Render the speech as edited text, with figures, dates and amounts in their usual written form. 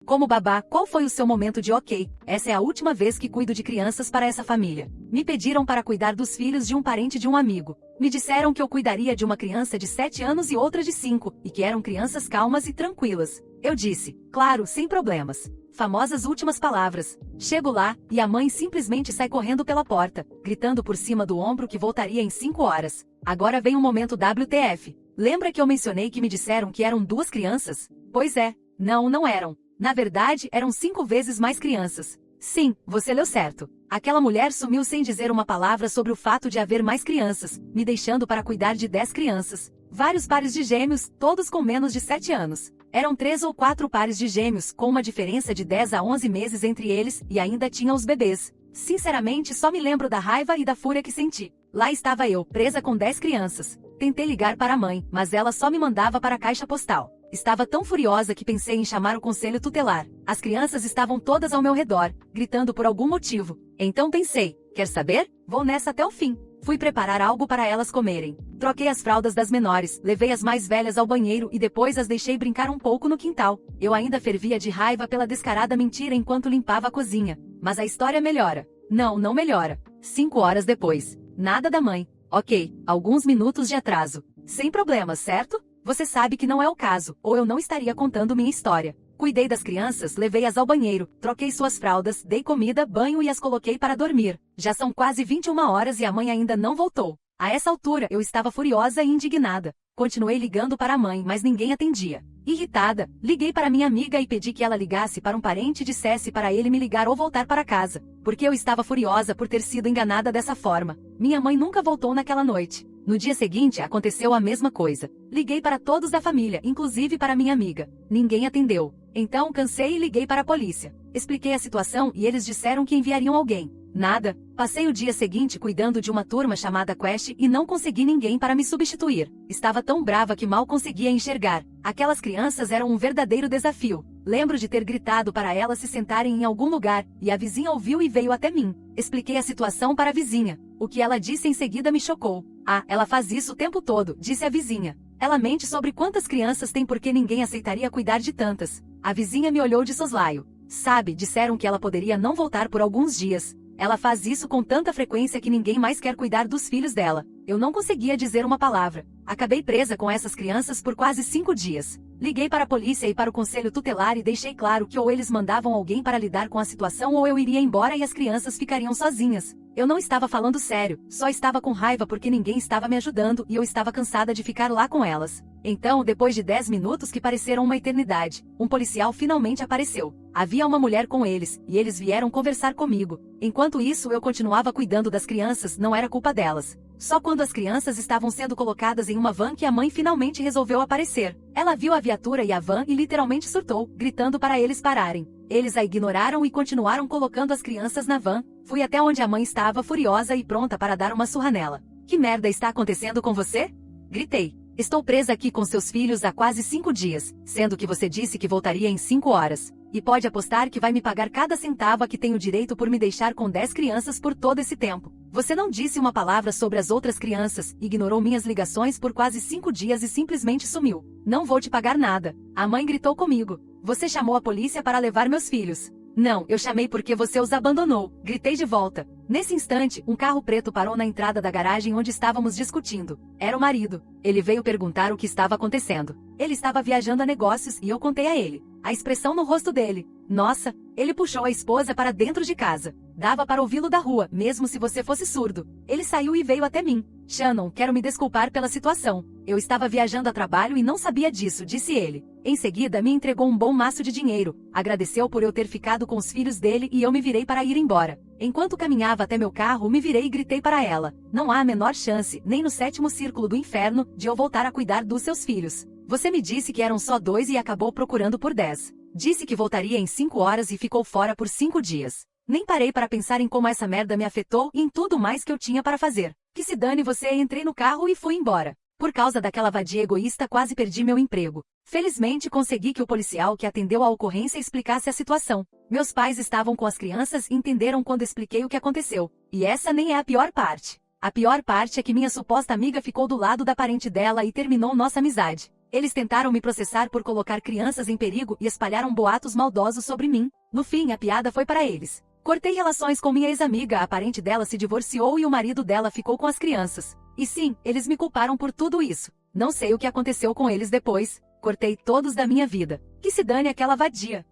Como babá, qual foi o seu momento de ok, essa é a última vez que cuido de crianças para essa família? Me pediram para cuidar dos filhos de um parente de um amigo. Me disseram que eu cuidaria de uma criança de 7 anos e outra de 5, e que eram crianças calmas e tranquilas. Eu disse, claro, sem problemas. Famosas últimas palavras. Chego lá, e a mãe simplesmente sai correndo pela porta, gritando por cima do ombro que voltaria em 5 horas. Agora vem o momento WTF. Lembra que eu mencionei que me disseram que eram 2 crianças? Pois é, não eram. Na verdade, eram 5 vezes mais crianças. Sim, você leu certo. Aquela mulher sumiu sem dizer uma palavra sobre o fato de haver mais crianças, me deixando para cuidar de 10 crianças. Vários pares de gêmeos, todos com menos de 7 anos. Eram 3 ou 4 pares de gêmeos, com uma diferença de 10 a 11 meses entre eles, e ainda tinha os bebês. Sinceramente, só me lembro da raiva e da fúria que senti. Lá estava eu, presa com 10 crianças. Tentei ligar para a mãe, mas ela só me mandava para a caixa postal. Estava tão furiosa que pensei em chamar o conselho tutelar. As crianças estavam todas ao meu redor, gritando por algum motivo. Então pensei, quer saber? Vou nessa até o fim. Fui preparar algo para elas comerem. Troquei as fraldas das menores, levei as mais velhas ao banheiro e depois as deixei brincar um pouco no quintal. Eu ainda fervia de raiva pela descarada mentira enquanto limpava a cozinha. Mas a história melhora. Não melhora. 5 horas depois. Nada da mãe. Ok, alguns minutos de atraso. Sem problemas, certo? Você sabe que não é o caso, ou eu não estaria contando minha história. Cuidei das crianças, levei-as ao banheiro, troquei suas fraldas, dei comida, banho e as coloquei para dormir. Já são quase 21 horas e a mãe ainda não voltou. A essa altura, eu estava furiosa e indignada. Continuei ligando para a mãe, mas ninguém atendia. Irritada, liguei para minha amiga e pedi que ela ligasse para um parente e dissesse para ele me ligar ou voltar para casa, porque eu estava furiosa por ter sido enganada dessa forma. Minha mãe nunca voltou naquela noite. No dia seguinte, aconteceu a mesma coisa. Liguei para todos da família, inclusive para minha amiga. Ninguém atendeu. Então, cansei e liguei para a polícia. Expliquei a situação e eles disseram que enviariam alguém. Nada. Passei o dia seguinte cuidando de uma turma chamada Quest e não consegui ninguém para me substituir. Estava tão brava que mal conseguia enxergar. Aquelas crianças eram um verdadeiro desafio. Lembro de ter gritado para elas se sentarem em algum lugar, e a vizinha ouviu e veio até mim. Expliquei a situação para a vizinha. O que ela disse em seguida me chocou. Ah, ela faz isso o tempo todo, disse a vizinha. Ela mente sobre quantas crianças tem porque ninguém aceitaria cuidar de tantas. A vizinha me olhou de soslaio. Sabe, disseram que ela poderia não voltar por alguns dias. Ela faz isso com tanta frequência que ninguém mais quer cuidar dos filhos dela. Eu não conseguia dizer uma palavra. Acabei presa com essas crianças por quase 5 dias. Liguei para a polícia e para o conselho tutelar e deixei claro que ou eles mandavam alguém para lidar com a situação ou eu iria embora e as crianças ficariam sozinhas. Eu não estava falando sério, só estava com raiva porque ninguém estava me ajudando e eu estava cansada de ficar lá com elas. Então, depois de 10 minutos que pareceram uma eternidade, um policial finalmente apareceu. Havia uma mulher com eles, e eles vieram conversar comigo. Enquanto isso, eu continuava cuidando das crianças, não era culpa delas. Só quando as crianças estavam sendo colocadas em uma van que a mãe finalmente resolveu aparecer. Ela viu a viatura e a van e literalmente surtou, gritando para eles pararem. Eles a ignoraram e continuaram colocando as crianças na van. Fui até onde a mãe estava furiosa e pronta para dar uma surra nela. Que merda está acontecendo com você? Gritei. Estou presa aqui com seus filhos há quase 5 dias, sendo que você disse que voltaria em 5 horas. E pode apostar que vai me pagar cada centavo a que tenho direito por me deixar com 10 crianças por todo esse tempo. Você não disse uma palavra sobre as outras crianças, ignorou minhas ligações por quase 5 dias e simplesmente sumiu. Não vou te pagar nada. A mãe gritou comigo. Você chamou a polícia para levar meus filhos. Não, eu chamei porque você os abandonou. Gritei de volta. Nesse instante, um carro preto parou na entrada da garagem onde estávamos discutindo. Era o marido. Ele veio perguntar o que estava acontecendo. Ele estava viajando a negócios e eu contei a ele. A expressão no rosto dele. Nossa, ele puxou a esposa para dentro de casa. Dava para ouvi-lo da rua, mesmo se você fosse surdo. Ele saiu e veio até mim. Shannon, quero me desculpar pela situação. Eu estava viajando a trabalho e não sabia disso, disse ele. Em seguida, me entregou um bom maço de dinheiro. Agradeceu por eu ter ficado com os filhos dele e eu me virei para ir embora. Enquanto caminhava até meu carro, me virei e gritei para ela. Não há a menor chance, nem no 7º círculo do inferno, de eu voltar a cuidar dos seus filhos. Você me disse que eram só 2 e acabou procurando por 10. Disse que voltaria em 5 horas e ficou fora por 5 dias. Nem parei para pensar em como essa merda me afetou e em tudo mais que eu tinha para fazer. Que se dane você, entrei no carro e fui embora. Por causa daquela vadia egoísta quase perdi meu emprego. Felizmente consegui que o policial que atendeu a ocorrência explicasse a situação. Meus pais estavam com as crianças e entenderam quando expliquei o que aconteceu. E essa nem é a pior parte. A pior parte é que minha suposta amiga ficou do lado da parente dela e terminou nossa amizade. Eles tentaram me processar por colocar crianças em perigo e espalharam boatos maldosos sobre mim. No fim, a piada foi para eles. Cortei relações com minha ex-amiga, a parente dela se divorciou e o marido dela ficou com as crianças. E sim, eles me culparam por tudo isso. Não sei o que aconteceu com eles depois. Cortei todos da minha vida. Que se dane aquela vadia.